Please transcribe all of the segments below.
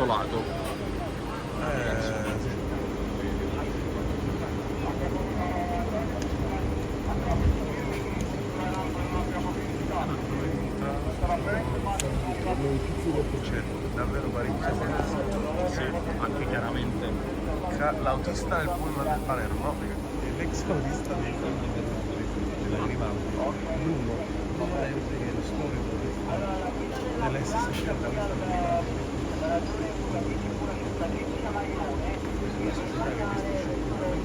questo lato. Sì. C'è davvero parecchia gente. Sì, anche chiaramente. L'autista del pullman del Palermo e l'ex autista della Grimaldi, Bruno Valente, che è lo storico dell'S60, questa Grimaldi, una società che gestisce questa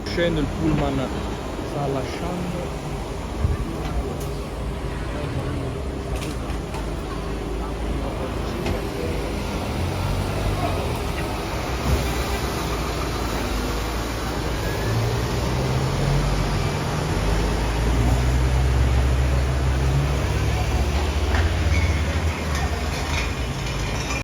Scendo, il pullman sta lasciando.